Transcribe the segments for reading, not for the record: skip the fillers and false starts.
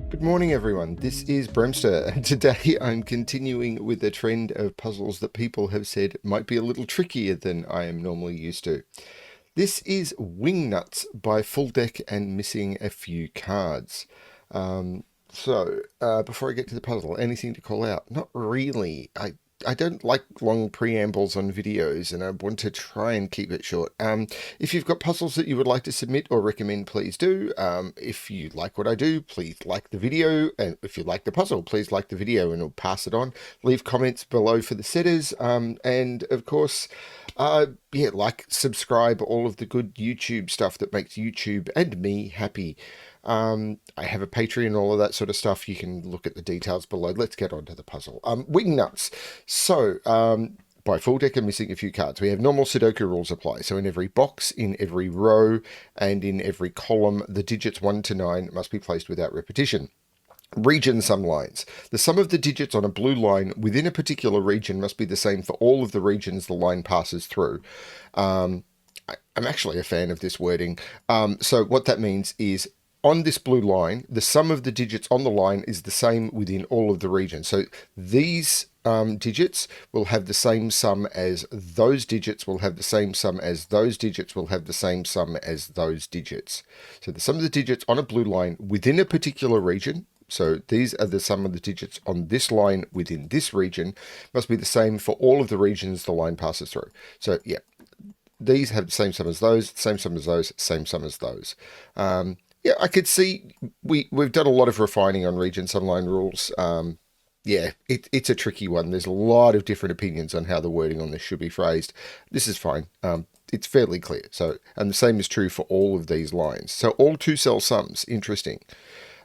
Good morning, everyone. This is BremSter, and today I'm continuing with the trend of puzzles that people have said might be a little trickier than I am normally used to. This is Wingnuts by FullDeck and missing a few cards. Before I get to the puzzle, anything to call out? Not really. I don't like long preambles on videos, and I want to try and keep it short. If you've got puzzles that you would like to submit or recommend, please do. If you like what I do, please like the video, and if you like the puzzle, please like the video and I'll pass it on. Leave comments below for the setters, and of course, like, subscribe, all of the good YouTube stuff that makes YouTube and me happy. I have a Patreon, all of that sort of stuff. You can look at the details below. Let's get on to the puzzle. Wingnuts. By FullDeck and missing a few cards. We have normal Sudoku rules apply. So in every box, in every row, and in every column, the digits 1 to 9 must be placed without repetition. Region sum lines. The sum of the digits on a blue line within a particular region must be the same for all of the regions the line passes through. I'm actually a fan of this wording. So what that means is, on this blue line, the sum of the digits on the line is the same within all of the regions. So these digits will have the same sum as those digits, will have the same sum as those digits, will have the same sum as those digits. So the sum of the digits on a blue line within a particular region, so these are the sum of the digits on this line within this region, must be the same for all of the regions the line passes through. So yeah, these have the same sum as those, same sum as those, same sum as those. Yeah, I could see we've done a lot of refining on region sum line rules. It's a tricky one. There's a lot of different opinions on how the wording on this should be phrased. This is fine. It's fairly clear. So, and the same is true for all of these lines. So all two cell sums, interesting.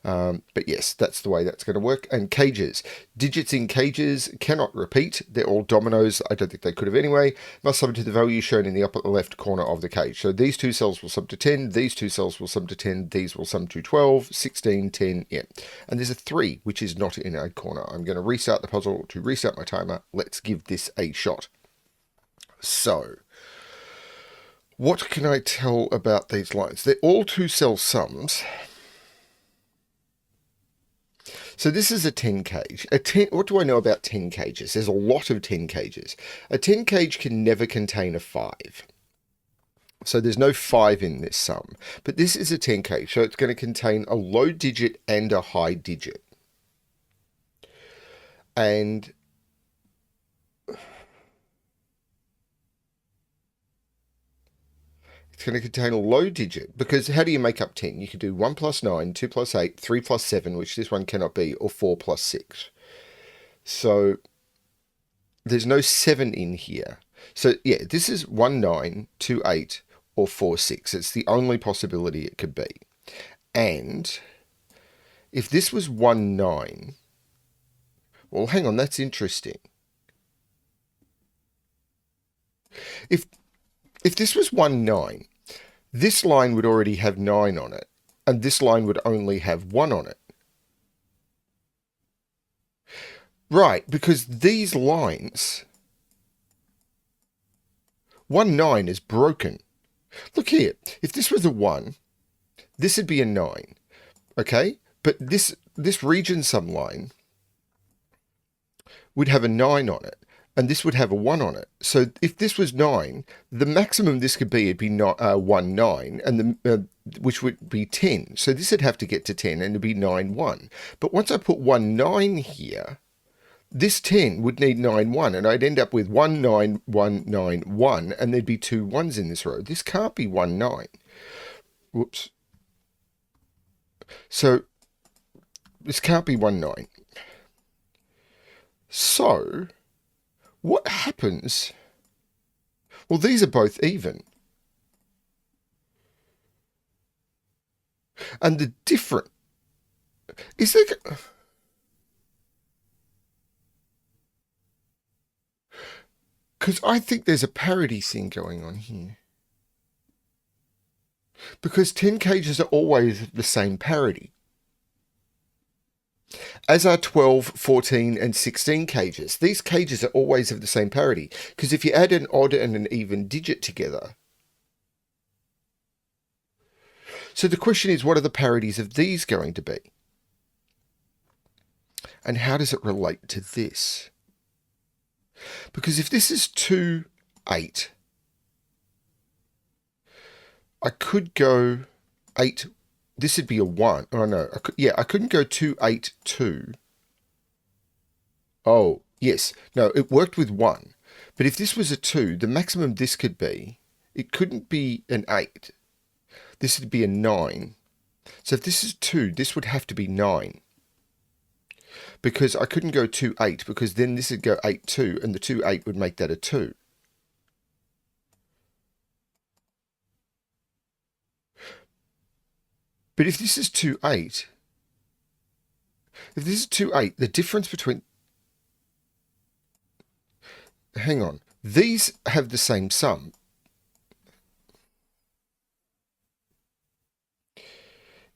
But yes, that's the way that's going to work. And cages. Digits in cages cannot repeat. They're all dominoes. I don't think they could have anyway. Must sum to the value shown in the upper left corner of the cage. So these two cells will sum to 10. These two cells will sum to 10. These will sum to 12, 16, 10. Yeah. And there's a 3, which is not in a corner. I'm going to restart the puzzle to restart my timer. Let's give this a shot. So, what can I tell about these lines? They're all two cell sums. So this is a 10 cage. What do I know about 10 cages? There's a lot of 10 cages. A 10 cage can never contain a 5. So there's no 5 in this sum. But this is a 10 cage, so it's going to contain a low digit and a high digit. And it's going to contain a low digit, because how do you make up 10? You can do 1 plus 9, 2 plus 8, 3 plus 7, which this one cannot be, or 4 plus 6. So there's no 7 in here. So yeah, this is 1, 9, 2, 8, or 4, 6. It's the only possibility it could be. And if this was 1, 9, well, hang on, that's interesting. If this was 1, 9, this line would already have 9 on it, and this line would only have 1 on it. Right, because these lines, 1, 9 is broken. Look here, if this was a 1, this would be a 9, okay? But this region sum line would have a 9 on it, and this would have a 1 on it. So if this was 9, the maximum this could be would be 1, 9, and which would be 10. So this would have to get to 10, and it'd be 9, 1. But once I put 1, 9 here, this 10 would need 9, 1, and I'd end up with 1, 9, 1, 9, 1, and there'd be 2 1s in this row. This can't be 1, 9. Whoops. So this can't be 1, 9. So what happens? Well, these are both even. And the difference is there. Because I think there's a parity thing going on here. Because 10 cages are always the same parity, as are 12, 14, and 16 cages. These cages are always of the same parity, because if you add an odd and an even digit together, So the question is, what are the parities of these going to be? And how does it relate to this? Because if this is 2, 8, I could go 8. This would be a 1. Oh, no. I couldn't go 2, 8, 2. Oh, yes. No, it worked with 1. But if this was a 2, the maximum this could be, it couldn't be an 8. This would be a 9. So if this is 2, this would have to be 9. Because I couldn't go 2, 8, because then this would go 8, 2, and the 2, 8 would make that a 2. But if this is 2, 8, if this is 2, 8, the difference between... Hang on. These have the same sum.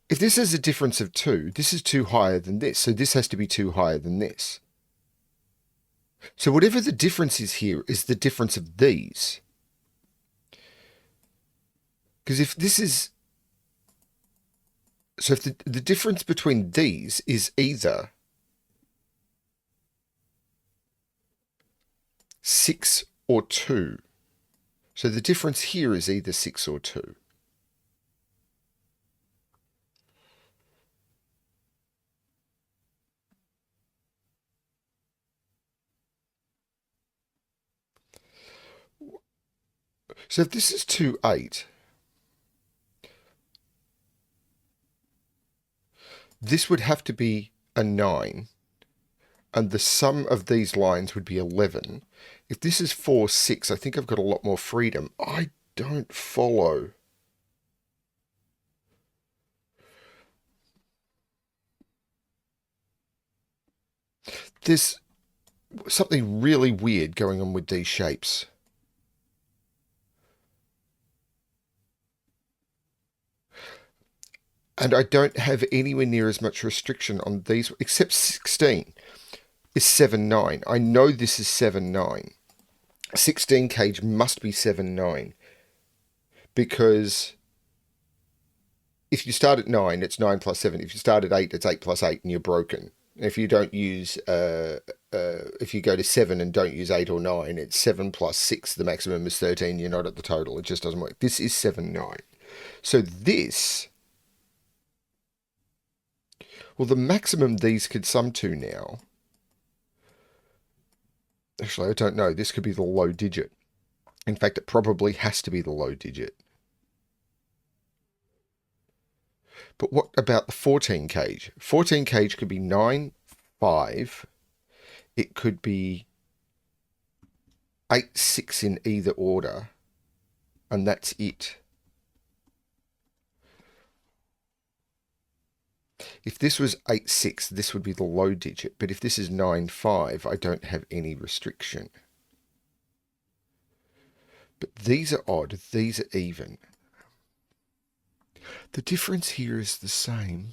If this is a difference of 2, this is 2 higher than this, so this has to be 2 higher than this. So whatever the difference is here is the difference of these. Because if this is... So if the difference between these is either 6 or 2. So the difference here is either 6 or 2. So if this is 2, 8, this would have to be a 9, and the sum of these lines would be 11. If this is 4, 6, I think I've got a lot more freedom. I don't follow. There's something really weird going on with these shapes. And I don't have anywhere near as much restriction on these, except 16 is 7, 9. I know this is 7, 9. 16 cage must be 7, 9. Because if you start at 9, it's 9 plus 7. If you start at 8, it's 8 plus 8, and you're broken. If you don't use, if you go to 7 and don't use 8 or 9, it's 7 plus 6. The maximum is 13. You're not at the total. It just doesn't work. This is 7, 9. So this... Well, the maximum these could sum to now... Actually, I don't know. This could be the low digit. In fact, it probably has to be the low digit. But what about the 14 cage? 14 cage could be 9, 5. It could be 8, 6 in either order. And that's it. If this was 8, 6, this would be the low digit. But if this is 9, 5, I don't have any restriction. But these are odd. These are even. The difference here is the same.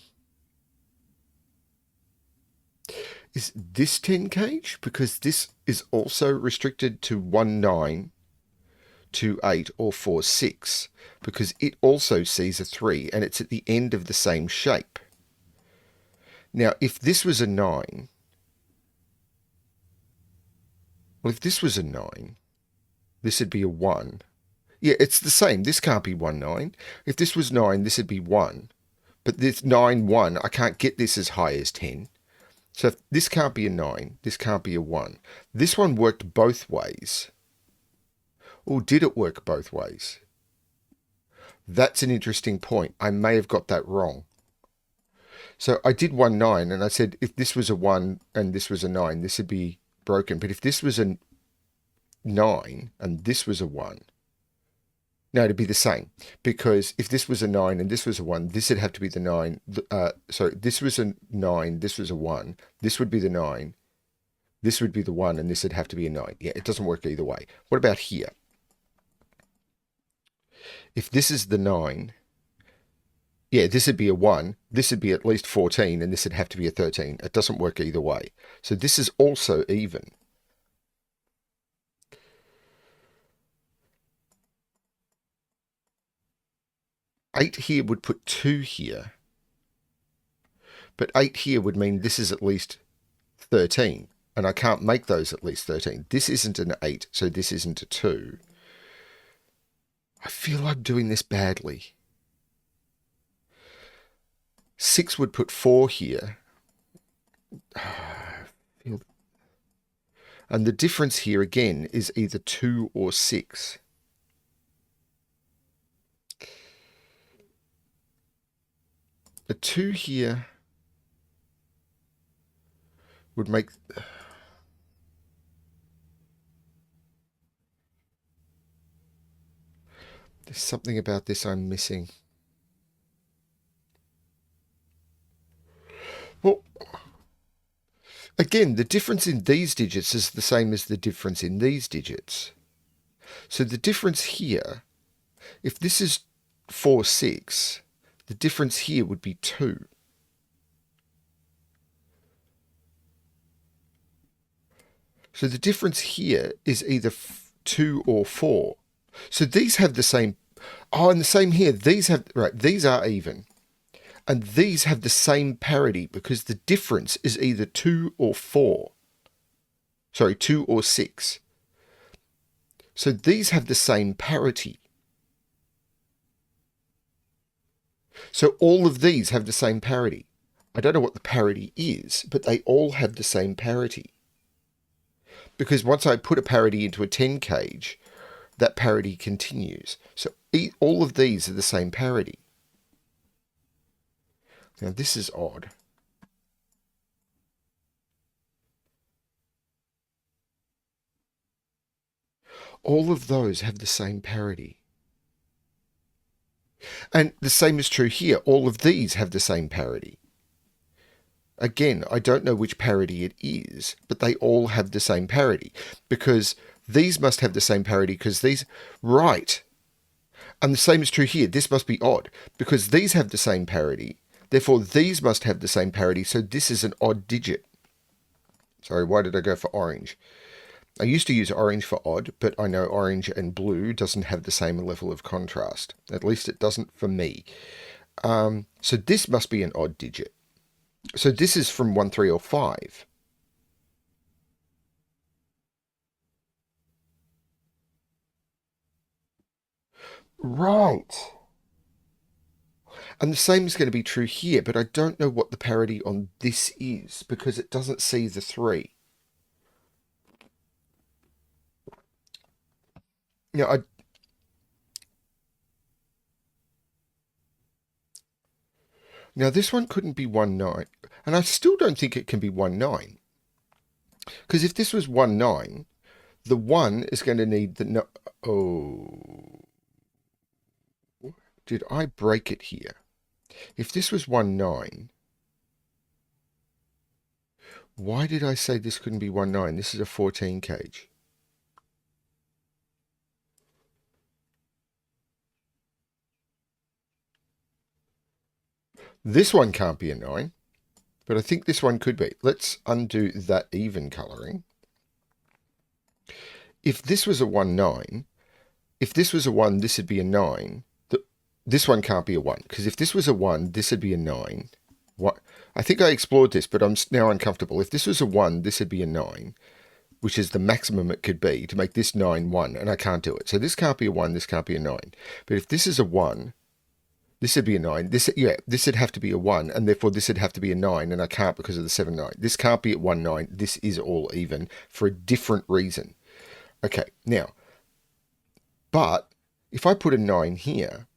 Is this 10 cage? Because this is also restricted to 1, 9, 2, 8, or 4, 6. Because it also sees a 3, and it's at the end of the same shape. Now, if this was a 9, well, if this was a 9, this would be a 1. Yeah, it's the same. This can't be 1, 9. If this was 9, this would be 1. But this 9, 1, I can't get this as high as 10. So if this can't be a 9, this can't be a 1. This one worked both ways. Or did it work both ways? That's an interesting point. I may have got that wrong. So I did 1, 9, and I said if this was a 1 and this was a 9, this would be broken. But if this was a 9 and this was a 1, no, it'd be the same. Because if this was a 9 and this was a 1, this would have to be the 9. Sorry, this was a 9, this was a 1. This would be the 9. This would be the 1, and this would have to be a 9. Yeah, it doesn't work either way. What about here? If this is the 9... Yeah, this would be a 1, this would be at least 14, and this would have to be a 13. It doesn't work either way. So this is also even. Eight here would put 2 here. But 8 here would mean this is at least 13. And I can't make those at least 13. This isn't an 8, so this isn't a 2. I feel I'm doing this badly. 6 would put 4 here. And the difference here again is either 2 or 6. A 2 here would make... There's something about this I'm missing. Well, again, the difference in these digits is the same as the difference in these digits. So the difference here, if this is 4, 6, the difference here would be 2. So the difference here is either 2 or 4. So these have the same... Oh, and the same here. These have... Right, these are even. And these have the same parity because the difference is either 2 or 4. Sorry, 2 or 6. So these have the same parity. So all of these have the same parity. I don't know what the parity is, but they all have the same parity. Because once I put a parity into a 10 cage, that parity continues. So all of these are the same parity. Now this is odd. All of those have the same parity. And the same is true here. All of these have the same parity. Again, I don't know which parity it is, but they all have the same parity. Because these must have the same parity because these... Right. And the same is true here. This must be odd because these have the same parity. Therefore, these must have the same parity. So this is an odd digit. Sorry, why did I go for orange? I used to use orange for odd, but I know orange and blue doesn't have the same level of contrast. At least it doesn't for me. So this must be an odd digit. So this is from 1, 3, or 5. Right. And the same is going to be true here, but I don't know what the parity on this is because it doesn't see the 3. Now, now this one couldn't be 1, 9. And I still don't think it can be 1, 9. Because if this was 1, 9, the 1 is going to need the... No, oh... Did I break it here? If this was 1, 9... Why did I say this couldn't be 1, 9? This is a 14 cage. This one can't be a 9, but I think this one could be. Let's undo that even colouring. If this was a 1, 9, if this was a 1, this would be a 9. This one can't be a 1, because if this was a 1, this would be a 9. What? I think I explored this, but I'm now uncomfortable. If this was a 1, this would be a 9, which is the maximum it could be to make this 9 1, and I can't do it. So this can't be a 1, this can't be a 9. But if this is a 1, this would be a 9. This would have to be a 1, and therefore this would have to be a 9, and I can't because of the 7, 9. This can't be at 1, 9. This is all even for a different reason. Okay, now, but if I put a 9 here,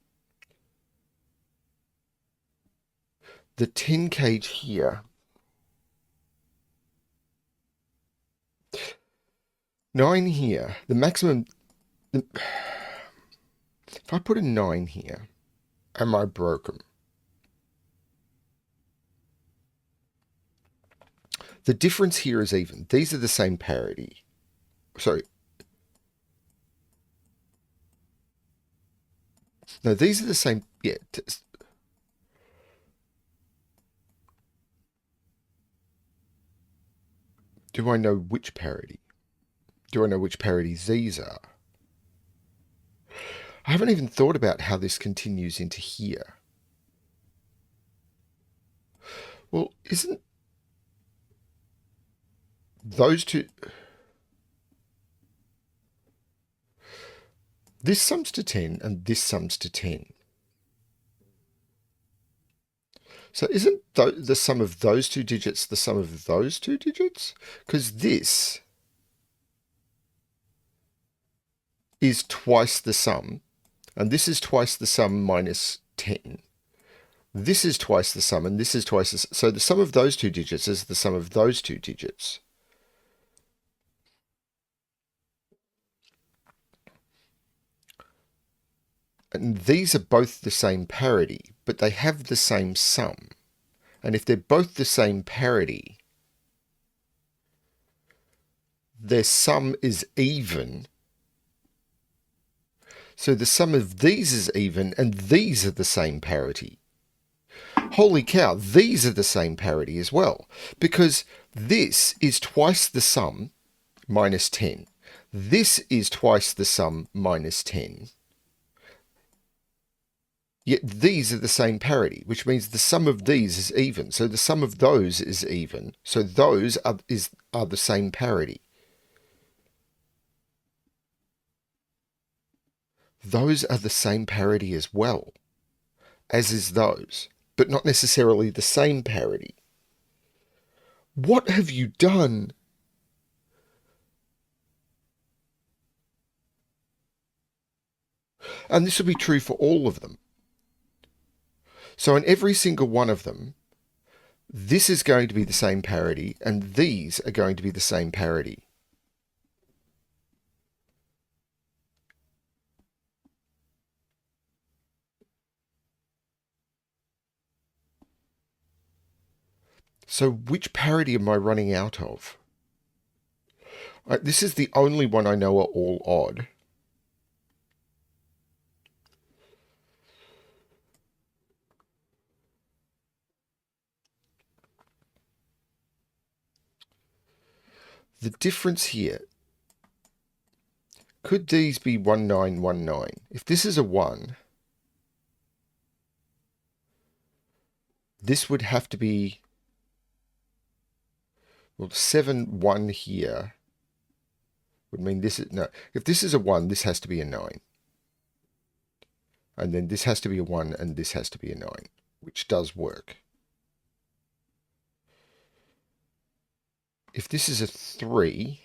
the 10 cage here, 9 here, the maximum, if I put a 9 here, am I broken? The difference here is even. These are the same parity. Sorry. No, these are the same, yeah. Do I know which parity? Do I know which parities these are? I haven't even thought about how this continues into here. Well, isn't... those two... This sums to 10 and this sums to 10. So isn't the sum of those two digits the sum of those two digits? Because this is twice the sum, and this is twice the sum minus 10. This is twice the sum, and this is twice the sum. So the sum of those two digits is the sum of those two digits. And these are both the same parity, but they have the same sum. And if they're both the same parity, their sum is even. So the sum of these is even, and these are the same parity. Holy cow, these are the same parity as well, because this is twice the sum minus 10. This is twice the sum minus 10. Yet these are the same parity, which means the sum of these is even. So the sum of those is even. So those are the same parity. Those are the same parity as well, as is those, but not necessarily the same parity. What have you done? And this will be true for all of them. So in every single one of them, this is going to be the same parity, and these are going to be the same parity. So which parity am I running out of? This is the only one I know are all odd. The difference here, could these be 1919? If this is a 1, this would have to be, well, 7, 1 here would mean this is, no, if this is a 1, this has to be a 9. And then this has to be a 1 and this has to be a 9, which does work. If this is a 3,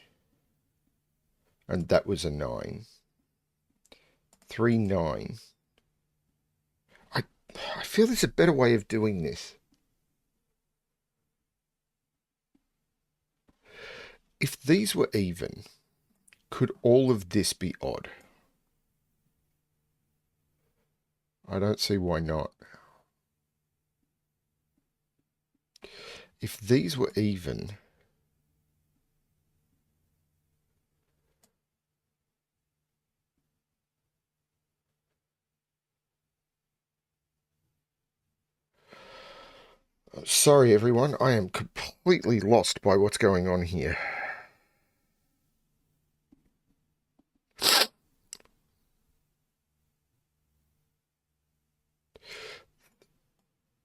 and that was a 9, 3, 9. I feel there's a better way of doing this. If these were even, could all of this be odd? I don't see why not. If these were even, sorry everyone, I am completely lost by what's going on here.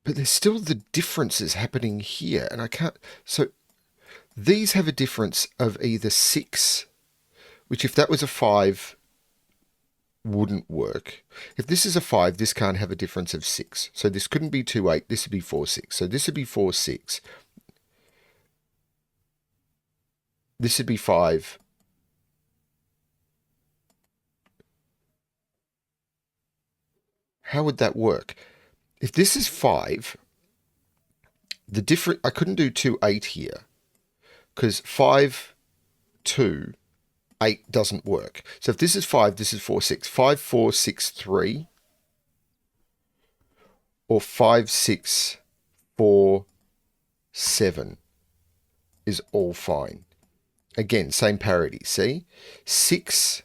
But there's still the differences happening here, and I can't... So these have a difference of either 6, which if that was a 5, wouldn't work. If this is a 5, this can't have a difference of 6. So this couldn't be 2, 8, this would be 4, 6. So this would be 4, 6. This would be 5. How would that work? If this is 5, the different, I couldn't do 2, 8 here, because 5, 2, 8 doesn't work. So if this is 5, this is 4, 6. 5, 4, 6, 3. Or 5, 6, 4, 7 is all fine. Again, same parity, see? 6,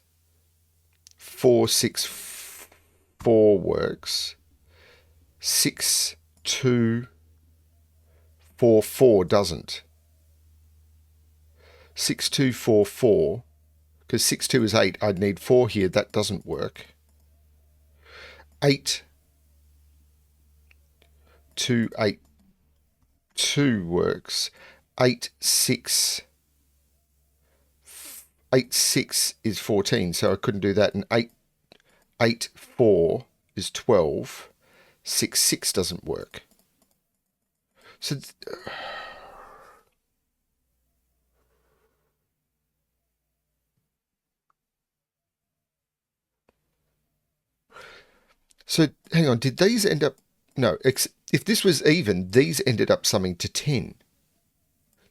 4, 6, 4 works. 6, 2, 4, 4 doesn't. 6, 2, 4, 4, because 6, 2 is 8, I'd need 4 here, that doesn't work. 8, 2, 8, 2 works. 8, 6, 8, 6 is 14, so I couldn't do that. And 8, 8, 4 is 12. 6, 6 doesn't work. So, hang on, did these end up... No, if this was even, these ended up summing to 10.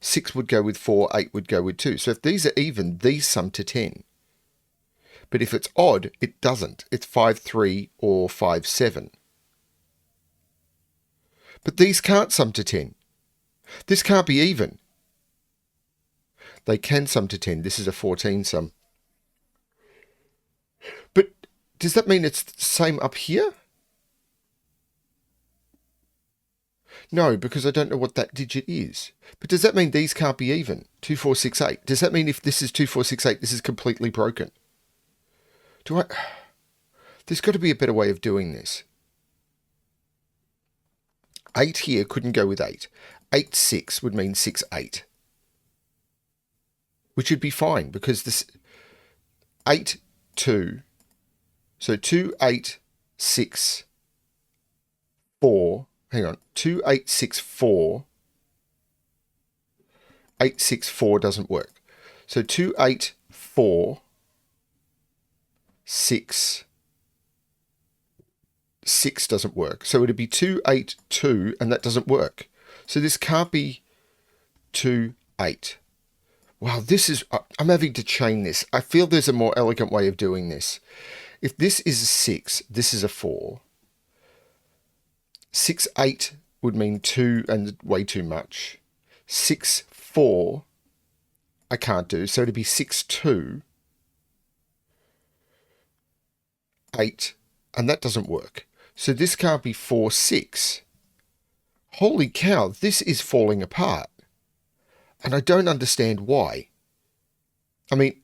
6 would go with 4, 8 would go with 2. So if these are even, these sum to 10. But if it's odd, it doesn't. It's 5, 3 or 5, 7. But these can't sum to 10. This can't be even. They can sum to 10. This is a 14 sum. But does that mean it's the same up here? No, because I don't know what that digit is. But does that mean these can't be even? 2, 4, 6, 8. Does that mean if this is 2, 4, 6, 8, this is completely broken? There's got to be a better way of doing this. 8 here couldn't go with 8. 8, 6 would mean 6, 8. Which would be fine because this 8, 2. So 2, 8, 6, 4. Hang on. 2, 8, 6, 4. 8, 6, 4 doesn't work. So 2, 8, 4, 6. 6 doesn't work. So it'd be 2, 8, 2, and that doesn't work. So this can't be 2, 8. Wow, this is... I'm having to chain this. I feel there's a more elegant way of doing this. If this is a 6, this is a 4. 6, 8 would mean 2 and way too much. 6, 4, I can't do. So it'd be 6, 2, 8, and that doesn't work. So this can't be 4, 6. Holy cow, this is falling apart. And I don't understand why. I mean,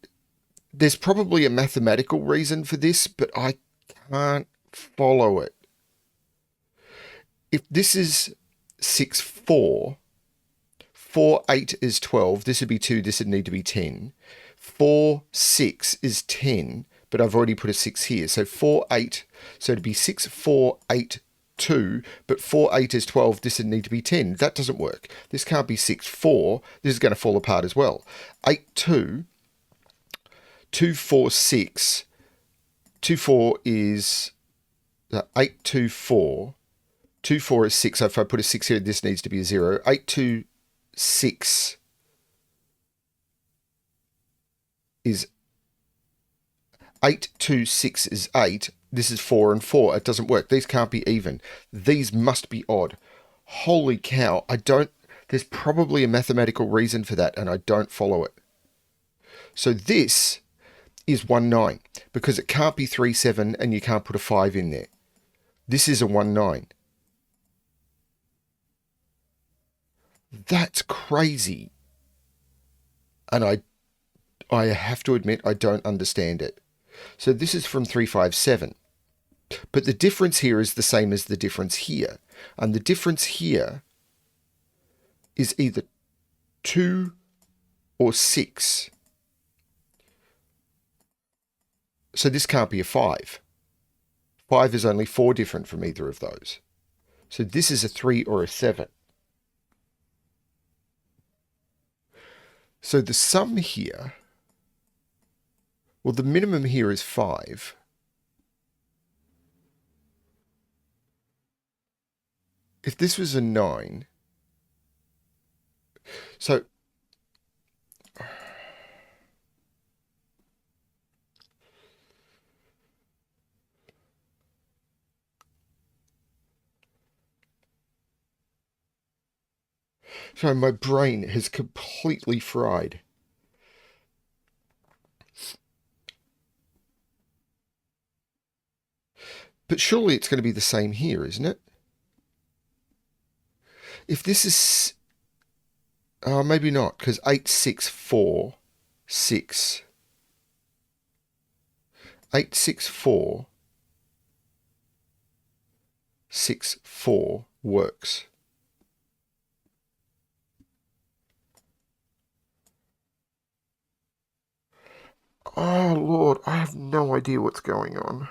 there's probably a mathematical reason for this, but I can't follow it. If this is 6, 4, 4, 8 is 12, this would be 2, this would need to be 10. 4, 6 is 10, but I've already put a 6 here. So 4, 8, so it'd be 6, 4, 8, 2, but 4, 8 is 12, this would need to be 10. That doesn't work. This can't be 6, 4. This is going to fall apart as well. 8, 2, 2, 4, 6. 2, 4 is 8, 2, 4. 2, 4 is 6. So if I put a 6 here, this needs to be a 0. 8, 2, 6 is 8, 2, 6 is 8. This is 4 and 4. It doesn't work. These can't be even. These must be odd. Holy cow. There's probably a mathematical reason for that, and I don't follow it. So this is 1, 9, because it can't be 3, 7, and you can't put a 5 in there. This is a 1, 9. That's crazy. And I have to admit, I don't understand it. So this is from 3, 5, 7. But the difference here is the same as the difference here. And the difference here is either 2 or 6. So this can't be a 5. 5 is only 4 different from either of those. So this is a 3 or a 7. So the sum here, well, the minimum here is 5. If this was a 9, so my brain has completely fried. But surely it's going to be the same here, isn't it? If this is... maybe not, because 8, 6, 4, 6. 8, 6, 4, 6, 4 works. Lord, I have no idea what's going on.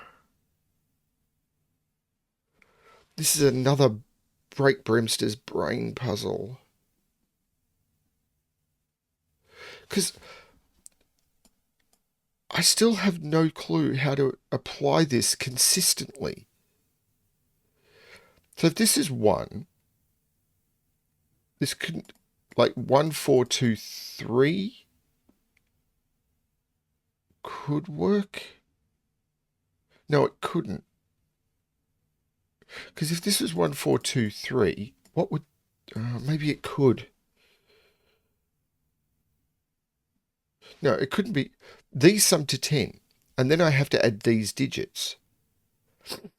This is another Break BremSter's brain puzzle. Because I still have no clue how to apply this consistently. So if this is 1, this could, like 1, 4, 2, 3 could work. No, it couldn't. Because if this was 1, 4, 2, 3, what would... maybe it could. No, it couldn't be. These sum to 10, and then I have to add these digits.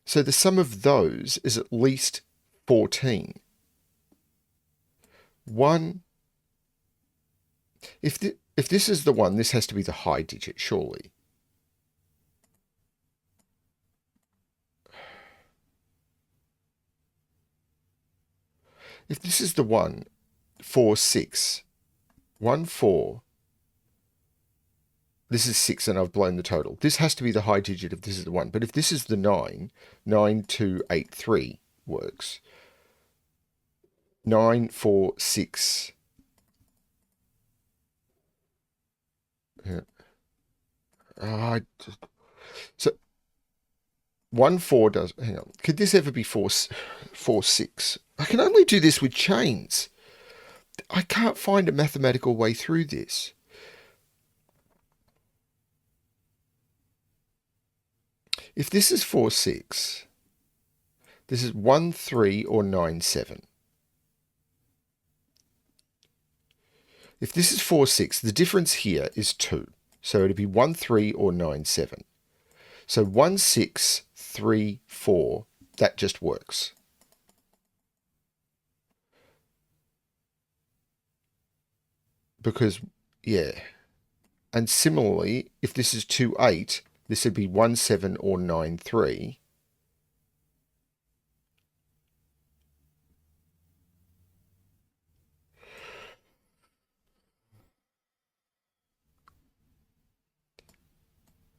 So the sum of those is at least 14. 1. If this is the 1, this has to be the high digit, surely. If this is the 1, 4, 6, 1, 4, this is 6 and I've blown the total. This has to be the high digit if this is the 1. But if this is the 9, 9, 2, 8, 3 works. 9, 4, 6. Yeah. So 1, 4 does... Hang on. Could this ever be 4, 4, 6? I can only do this with chains. I can't find a mathematical way through this. If this is 4, 6, this is 1, 3 or 9, 7. If this is 4, 6, the difference here is 2. So it'd be 1, 3 or 9, 7. So 1, 6, 3, 4, that just works. Because, yeah. And similarly, if this is 2, 8, this would be 1, 7 or 9, 3.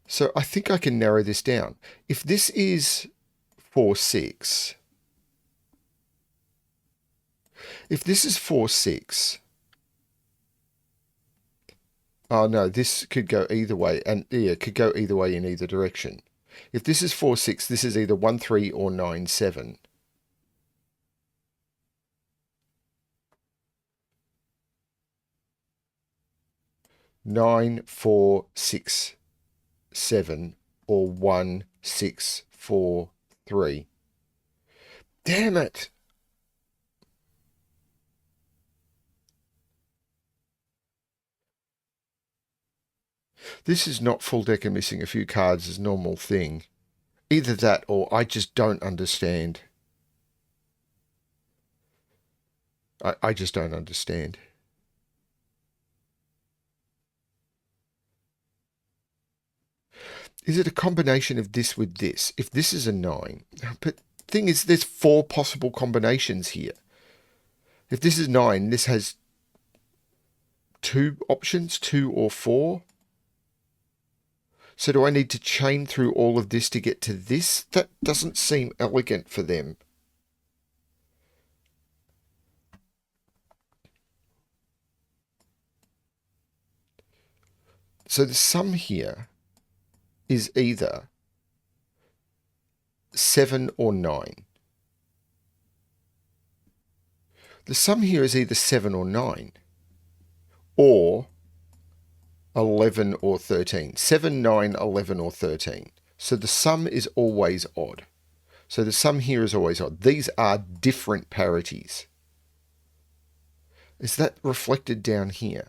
So I think I can narrow this down. If this is 4, 6, if this is 4, 6, oh no, this could go either way, and yeah, it could go either way in either direction. If this is 4, 6, this is either 1, 3 or 9, 7. Nine, 4, 6, 7, or 1, 6, 4, 3. Damn it! This is not FullDeck and missing a few cards as normal thing. Either that or I just don't understand. I just don't understand. Is it a combination of this with this? If this is a 9, but thing is, there's 4 possible combinations here. If this is 9, this has 2 options, 2 or 4. So do I need to chain through all of this to get to this? That doesn't seem elegant for them. So the sum here is either 7 or 9. The sum here is either 7 or 9, or 11 or 13. 7, 9, 11 or 13. So the sum is always odd. So the sum here is always odd. These are different parities. Is that reflected down here?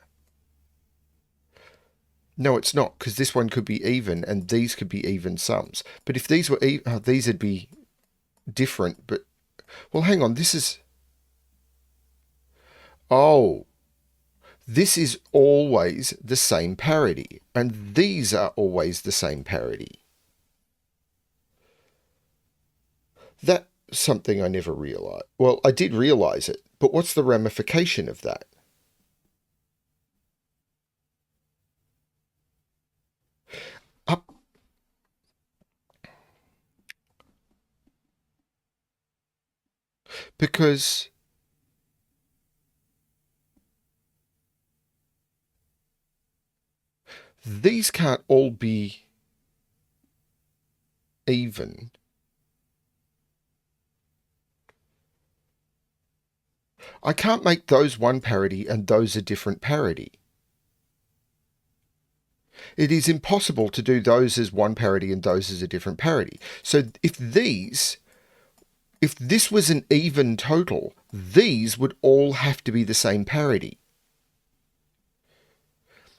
No, it's not, because this one could be even and these could be even sums. But if these were these would be different. But, well, hang on, this is... Oh, this is always the same parity, and these are always the same parity. That's something I never realised. Well, I did realise it, but what's the ramification of that? Up. Because these can't all be even. I can't make those one parity and those a different parity. It is impossible to do those as one parity and those as a different parity. So if this was an even total, these would all have to be the same parity.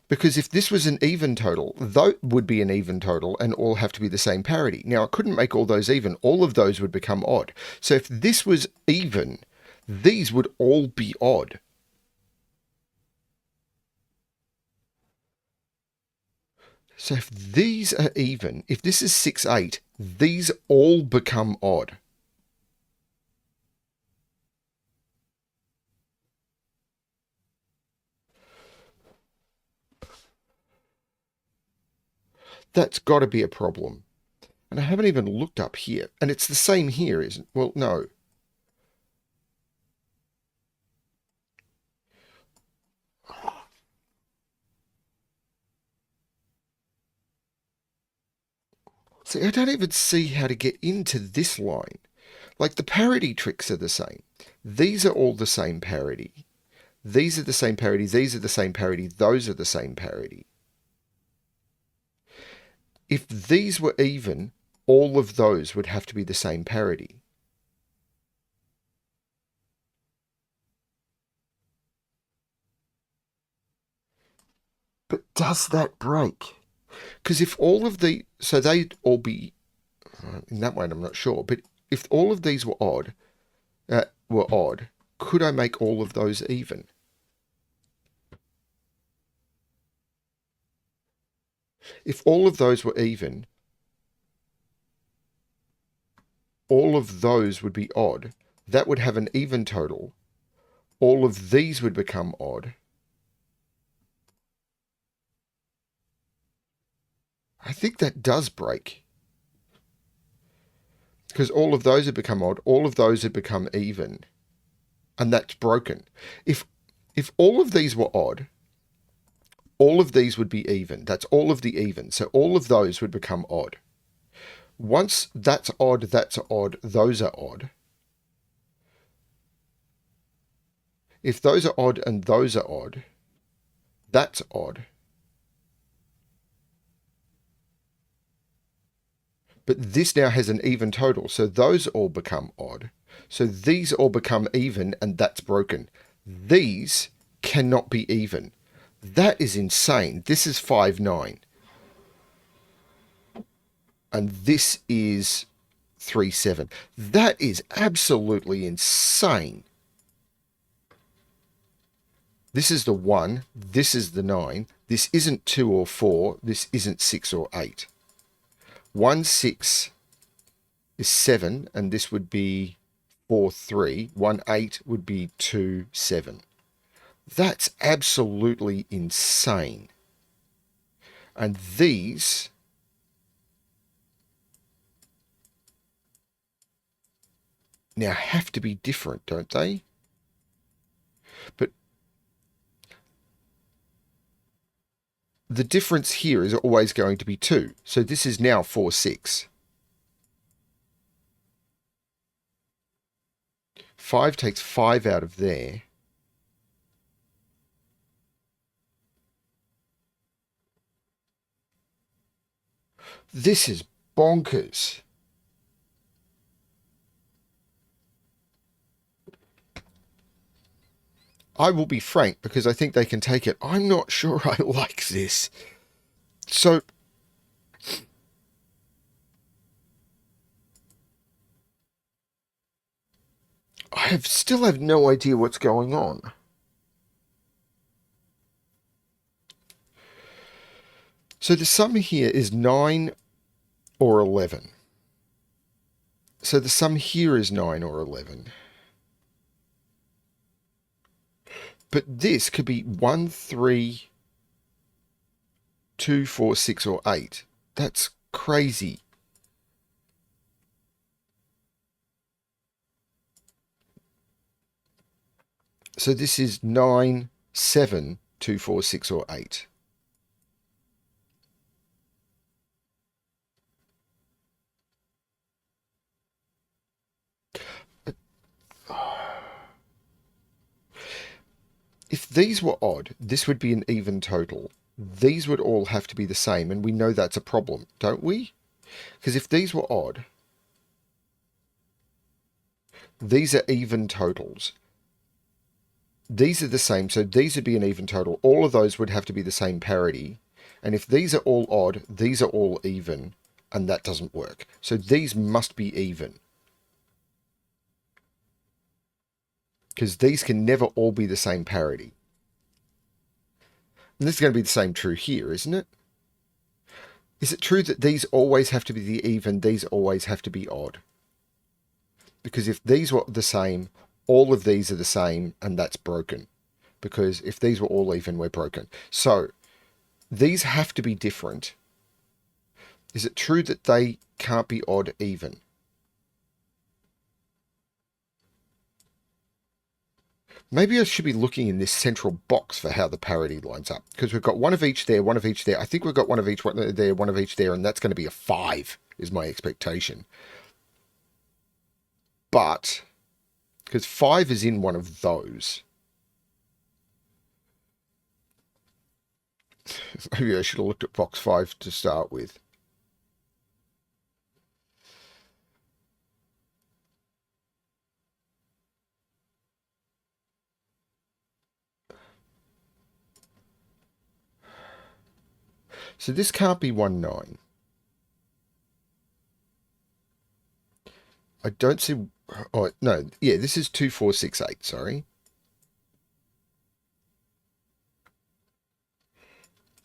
Because if this was an even total, that would be an even total and all have to be the same parity. Now, I couldn't make all those even. All of those would become odd. So if this was even, these would all be odd. So if these are even, if this is 6, 8, these all become odd. That's got to be a problem. And I haven't even looked up here. And it's the same here, isn't it? Well, no. See, I don't even see how to get into this line. Like, the parity tricks are the same. These are all the same parity. These are the same parity. These are the same parity. Those are the same parity. If these were even, all of those would have to be the same parity. But does that break? Because if all of the... So they'd all be... In that way, I'm not sure. But if all of these were odd, could I make all of those even? If all of those were even, all of those would be odd. That would have an even total. All of these would become odd. I think that does break. Because all of those would become odd. All of those would become even. And that's broken. If all of these were odd, all of these would be even. That's all of the even. So all of those would become odd. Once that's odd, those are odd. If those are odd and those are odd, that's odd. But this now has an even total, so those all become odd. So these all become even, and that's broken. These cannot be even. That is insane. This is 5, 9. And this is 3, 7. That is absolutely insane. This is the 1. This is the 9. This isn't 2 or 4. This isn't 6 or 8. 1, 6 is 7, and this would be 4, 3. 1, 8 would be 2, 7. That's absolutely insane. And these now have to be different, don't they? But the difference here is always going to be 2. So this is now 4, 6. 5 takes 5 out of there. This is bonkers. I will be frank because I think they can take it. I'm not sure I like this. So still have no idea what's going on. So the sum here is 9 or 11. So the sum here is 9 or 11. But this could be 1, 3, 2, 4, 6, or 8. That's crazy. So this is 9, 7, 2, 4, 6, or 8. If these were odd, this would be an even total. These would all have to be the same, and we know that's a problem, don't we? Because if these were odd, these are even totals. These are the same, so these would be an even total. All of those would have to be the same parity. And if these are all odd, these are all even, and that doesn't work. So these must be even. Because these can never all be the same parity. And this is going to be the same true here, isn't it? Is it true that these always have to be the even, these always have to be odd? Because if these were the same, all of these are the same, and that's broken. Because if these were all even, we're broken. So these have to be different. Is it true that they can't be odd even? Maybe I should be looking in this central box for how the parity lines up. Because we've got one of each there, one of each there. I think we've got one of each there, one of each there, and that's going to be a 5, is my expectation. But, because 5 is in one of those. Maybe I should have looked at box 5 to start with. So this can't be 1, 9. I don't see... Oh, no. Yeah, this is 2, 4, 6, 8. Sorry.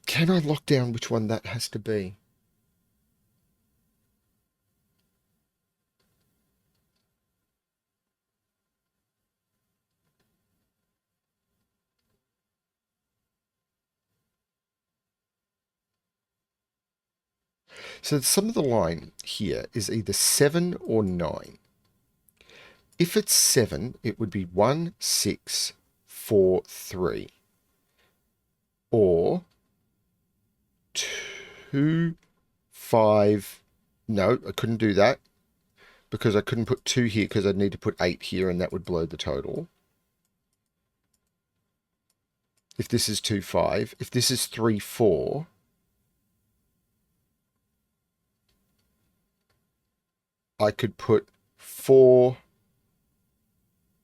Can I lock down which one that has to be? So the sum of the line here is either 7 or 9. If it's 7, it would be 1, 6, 4, 3. Or 2, 5... No, I couldn't do that. Because I couldn't put 2 here because I'd need to put 8 here and that would blow the total. If this is 2, 5. If this is 3, 4... I could put 4...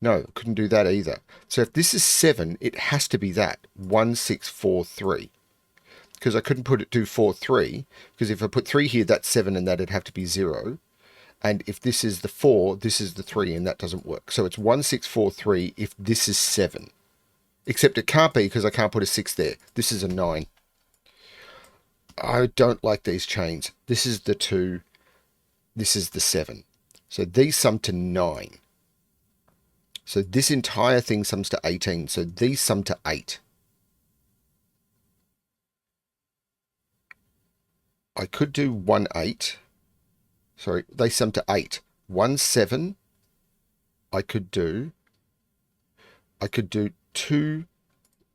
No, I couldn't do that either. So if this is 7, it has to be that. 1, 6, 4, 3. Because I couldn't put it 2, 4, 3. Because if I put 3 here, that's 7 and that'd have to be 0. And if this is the 4, this is the 3 and that doesn't work. So it's 1, 6, 4, 3 if this is 7. Except it can't be because I can't put a 6 there. This is a 9. I don't like these chains. This is the 2. This is the 7. So these sum to 9. So this entire thing sums to 18. So these sum to 8. I could do 1, 8. Sorry, they sum to 8. 1, 7. I could do 2,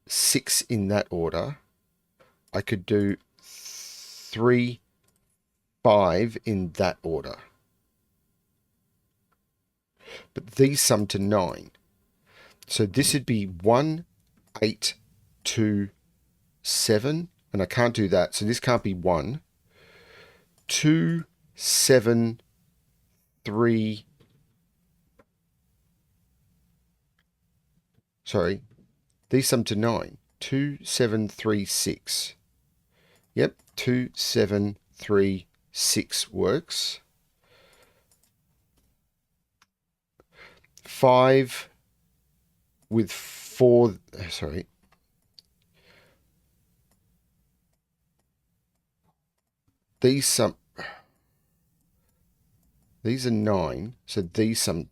6 in that order. I could do 3, 5 in that order. But these sum to 9. So this would be 1, 8, 2, 7. And I can't do that. So this can't be 1. 2, 7, 3. Sorry. These sum to 9. 2, 7, 3, 6. Yep. 2, 7, 3, 6 works. 5 with 4. Sorry. These are 9. So these sum.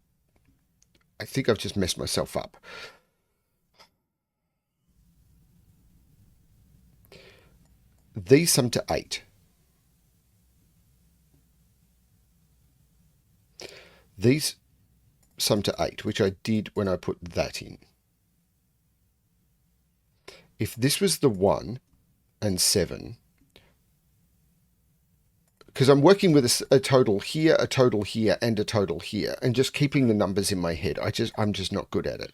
I think I've just messed myself up. These sum to 8. These sum to 8, which I did when I put that in. If this was the 1 and 7, because I'm working with a total here, a total here, and a total here, and just keeping the numbers in my head. I'm just not good at it.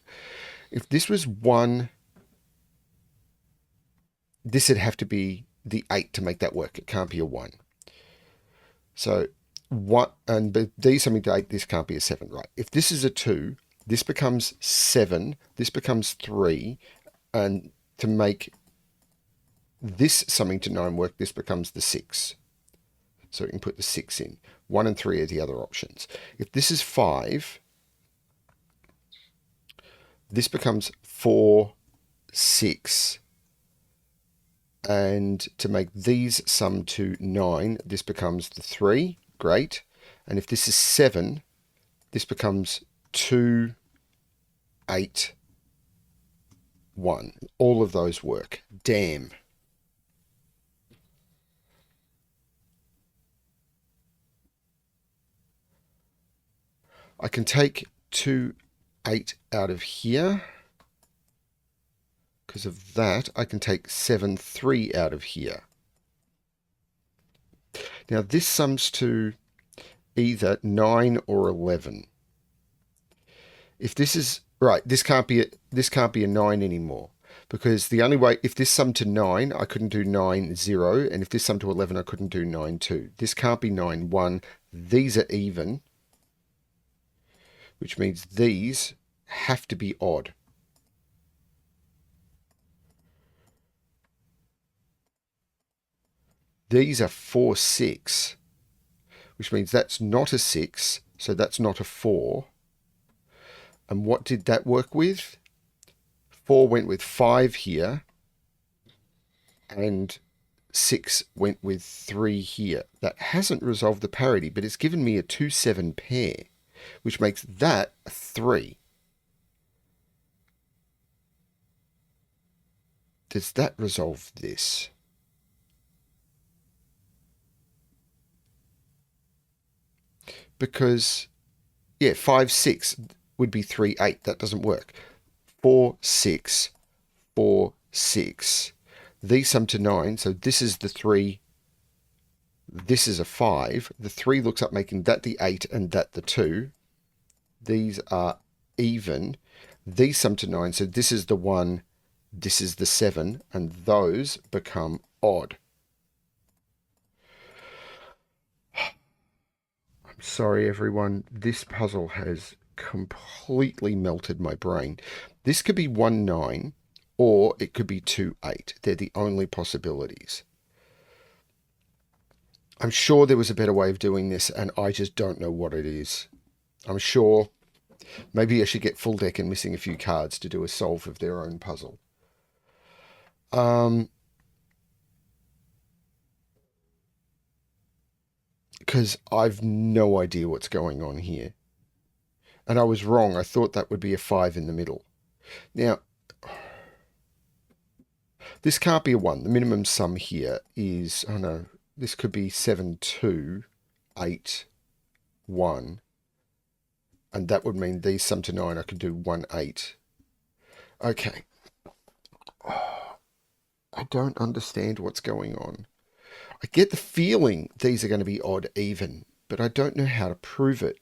If this was 1, this would have to be the 8 to make that work. It can't be a 1. So what, and but D something to 8, this can't be a 7, right? If this is a 2, this becomes 7, this becomes 3, and to make this something to 9 work, this becomes the 6. So we can put the 6 in. 1 and 3 are the other options. If this is 5, this becomes 4, 6. And to make these sum to 9, this becomes the 3. Great. And if this is 7, this becomes 2, 8, 1. All of those work. Damn. I can take 2, 8 out of here. Because of that, I can take 7, 3 out of here. Now this sums to either 9 or 11. If this is right, this can't be a 9 anymore, because the only way, if this summed to 9, I couldn't do 9, 0, and if this summed to 11, I couldn't do 9, 2. This can't be 9, 1. These are even, which means these have to be odd. These are 4, 6, which means that's not a 6, so that's not a 4. And what did that work with? 4 went with 5 here, and 6 went with 3 here. That hasn't resolved the parity, but it's given me a 2, 7 pair, which makes that a 3. Does that resolve this? Because, yeah, 5, 6 would be 3, 8. That doesn't work. 4, 6, 4, 6. These sum to 9, so this is the 3. This is a 5. The 3 looks up, making that the 8 and that the 2. These are even. These sum to 9, so this is the 1, this is the 7, and those become odd. I'm sorry, everyone. This puzzle has completely melted my brain. This could be 1, 9, or it could be 2, 8. They're the only possibilities. I'm sure there was a better way of doing this, and I just don't know what it is. I'm sure maybe I should get FullDeck and Missing a Few Cards to do a solve of their own puzzle. Because I've no idea what's going on here. And I was wrong. I thought that would be a 5 in the middle. Now, this can't be a 1. The minimum sum here is, oh no, this could be 7, 2, 8, 1. And that would mean these sum to 9. I could do 1, 8. Okay. I don't understand what's going on. I get the feeling these are going to be odd even, but I don't know how to prove it.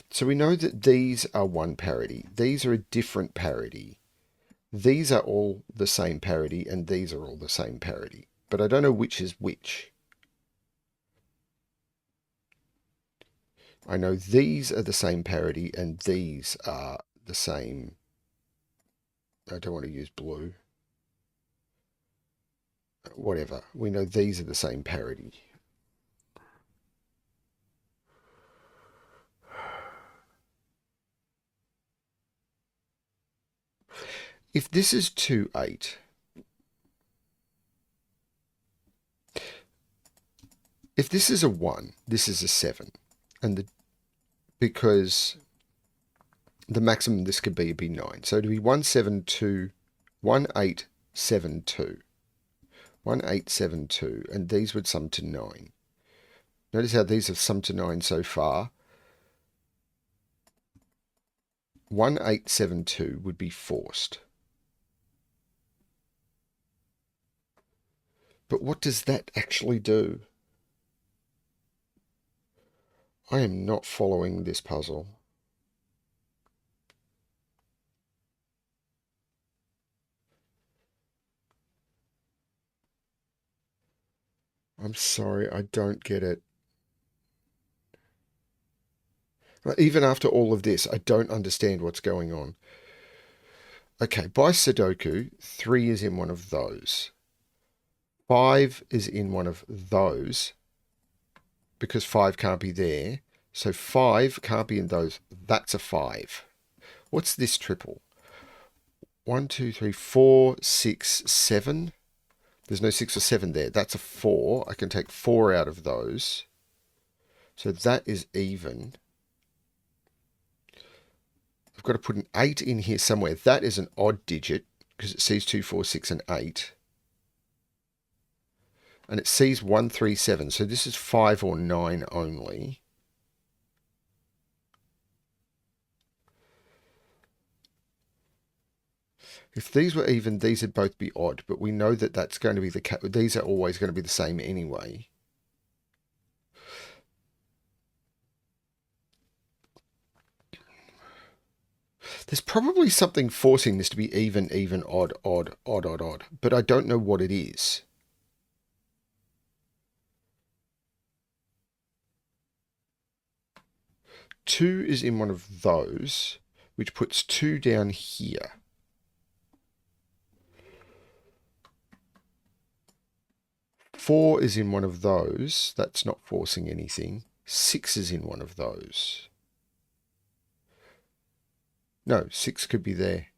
So we know that these are one parity. These are a different parity. These are all the same parity, and these are all the same parity. But I don't know which is which. I know these are the same parity, and these are the same. I don't want to use blue. Whatever. We know these are the same parity. If this is 2, 8, if this is a 1, this is a 7. And because the maximum this could be would be 9. So it'd be 1, 7, 2, 1, 8, 7, 2. 1, 8, 7, 2. And these would sum to 9. Notice how these have summed to 9 so far. 1872 would be forced. But what does that actually do? I am not following this puzzle. I'm sorry, I don't get it. Even after all of this, I don't understand what's going on. Okay, by Sudoku, 3 is in one of those. 5 is in one of those, because 5 can't be there. So 5 can't be in those. That's a 5. What's this triple? 1, 2, 3, 4, 6, 7. There's no 6 or 7 there. That's a 4. I can take 4 out of those. So that is even. I've got to put an 8 in here somewhere. That is an odd digit because it sees 2, 4, 6, and 8. And it sees 1, 3, 7. So this is 5 or 9 only. If these were even, these would both be odd, but we know that that's going to be these are always going to be the same anyway. There's probably something forcing this to be even, even, odd, odd, odd, odd, odd, but I don't know what it is. Two is in one of those, which puts 2 down here. Four is in one of those. That's not forcing anything. 6 is in one of those. No, 6 could be there.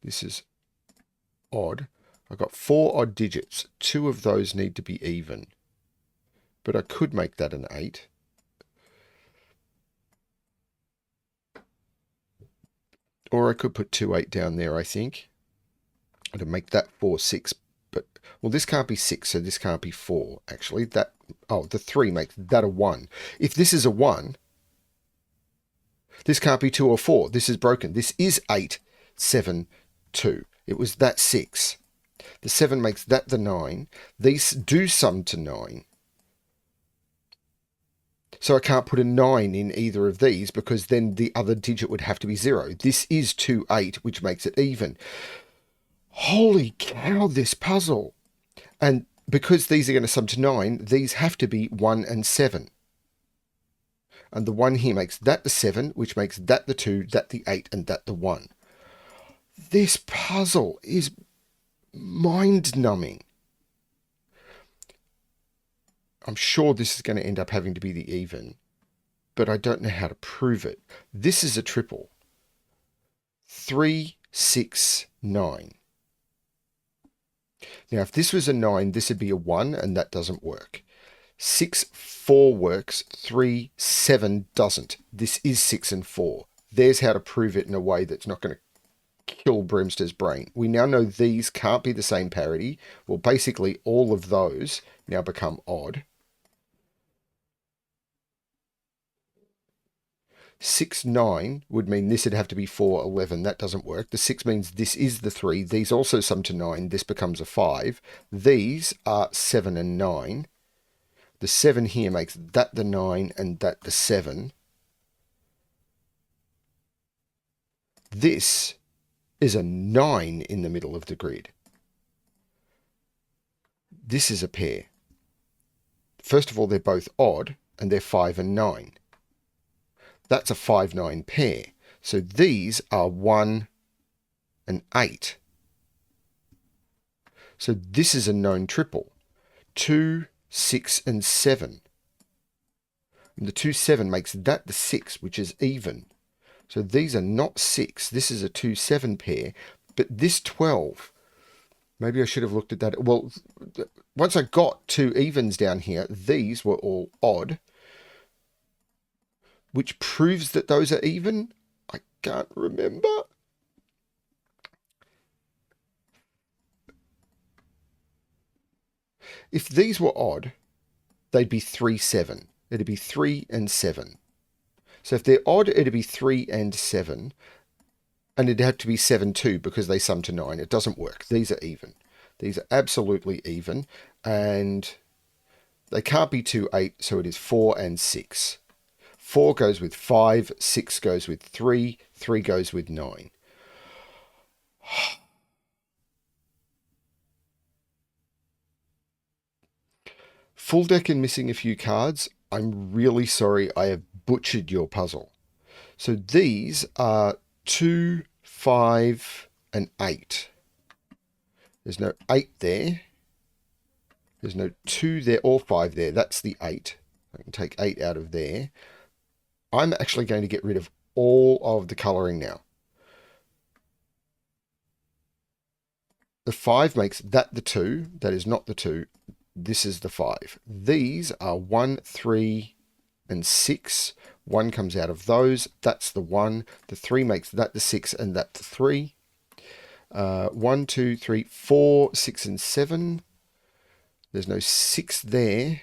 This is odd. I've got 4 odd digits. 2 of those need to be even. But I could make that an 8. Or I could put 2, 8 down there, I think. And to make that 4, 6. But, well, this can't be 6, so this can't be 4, actually. That, oh, the 3 makes that a 1. If this is a 1, this can't be 2 or 4. This is broken. This is 8, 7, 2. It was that 6. The 7 makes that the 9. These do sum to 9. So I can't put a 9 in either of these because then the other digit would have to be 0. This is 2, 8, which makes it even. Holy cow, this puzzle. And because these are going to sum to 9, these have to be 1 and 7. And the 1 here makes that the 7, which makes that the 2, that the 8, and that the 1. This puzzle is mind-numbing. I'm sure this is going to end up having to be the even, but I don't know how to prove it. This is a triple. 3, 6, 9. Now, if this was a 9, this would be a 1, and that doesn't work. 6, 4 works. 3, 7 doesn't. This is 6 and 4. There's how to prove it in a way that's not going to kill BremSter's brain. We now know these can't be the same parity. Well, basically, all of those now become odd. 6, 9 would mean this would have to be 4, 11. That doesn't work. The 6 means this is the 3. These also sum to 9. This becomes a 5. These are 7 and 9. The 7 here makes that the 9 and that the 7. This is a 9 in the middle of the grid. This is a pair. First of all, they're both odd, and they're 5 and 9. That's a 5-9 pair. So these are 1 and 8. So this is a known triple. 2, 6, and 7. And the 2, 7 makes that the 6, which is even. So these are not 6. This is a 2, 7 pair. But this 12, maybe I should have looked at that. Well, once I got 2 evens down here, these were all odd, which proves that those are even. I can't remember. If these were odd, they'd be 3, 7. It'd be 3 and 7. So if they're odd, it'd be 3 and 7. And it'd have to be 7 too because they sum to 9. It doesn't work. These are even. These are absolutely even. And they can't be 2, 8, so it is 4 and 6. 4 goes with 5, 6 goes with 3, 3 goes with 9. Full deck and missing a few cards. I'm really sorry I have butchered your puzzle. So these are 2, 5, and 8. There's no 8 there. There's no 2 there or 5 there. That's the 8. I can take 8 out of there. I'm actually going to get rid of all of the colouring now. The 5 makes that the 2. That is not the 2. This is the 5. These are 1, 3, and 6. 1 comes out of those. That's the 1. The 3 makes that the 6 and that the 3. 1, 2, 3, 4, 6, and 7. There's no 6 there.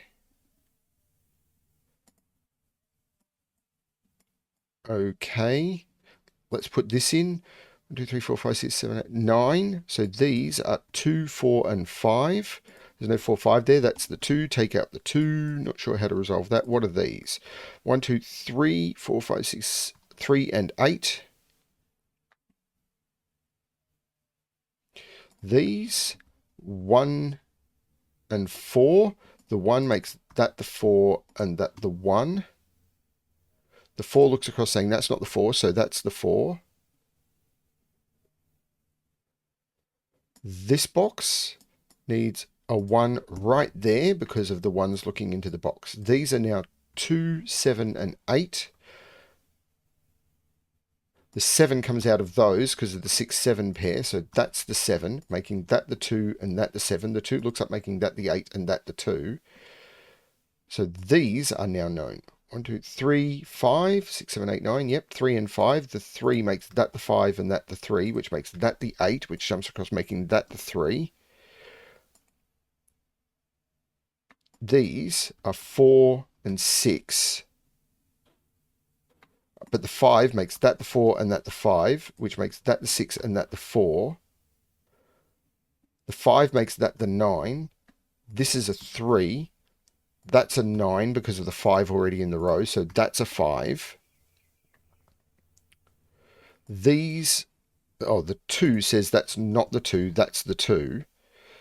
Okay. Let's put this in. 1, 2, 3, 4, 5, 6, 7, 8, 9. So these are 2, 4, and 5. There's no 4, 5 there. That's the 2. Take out the 2. Not sure how to resolve that. What are these? 1, 2, 3, 4, 5, 6, 3, and 8. These 1 and 4. The 1 makes that the 4 and that the 1. The 4 looks across saying that's not the 4, so that's the 4. This box needs a 1 right there because of the 1s looking into the box. These are now 2, 7, and 8. The 7 comes out of those because of the 6, 7 pair. So that's the 7, making that the 2 and that the 7. The 2 looks like making that the 8 and that the 2. So these are now known. 1, 2, 3, 5, 6, 7, 8, 9. Yep, 3 and 5. The 3 makes that the 5 and that the 3, which makes that the 8, which jumps across making that the 3. These are 4 and 6. But the 5 makes that the 4 and that the 5, which makes that the 6 and that the 4. The 5 makes that the 9. This is a 3. That's a 9 because of the 5 already in the row, so that's a 5. These, oh, the 2 says that's not the 2, that's the 2.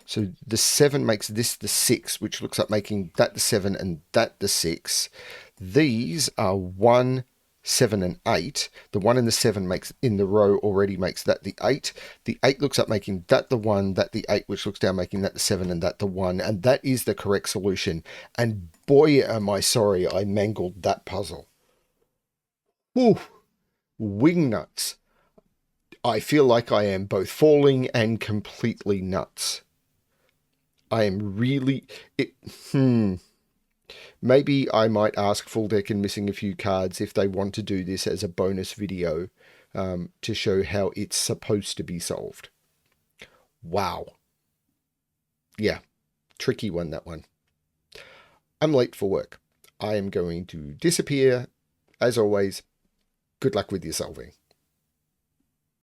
So the 7 makes this the 6, which looks like making that the 7 and that the 6. These are 1, 7, and 8. The 1 and the 7 makes in the row already makes that the 8. The 8 looks up making that the 1, that the 8, which looks down making that the 7 and that the 1. And that is the correct solution. And boy, am I sorry I mangled that puzzle. Whew. Wingnuts. I feel like I am both falling and completely nuts. I am really... Maybe I might ask Full Deck and Missing a Few Cards if they want to do this as a bonus video to show how it's supposed to be solved. Wow. Yeah, tricky one, that one. I'm late for work. I am going to disappear. As always, good luck with your solving.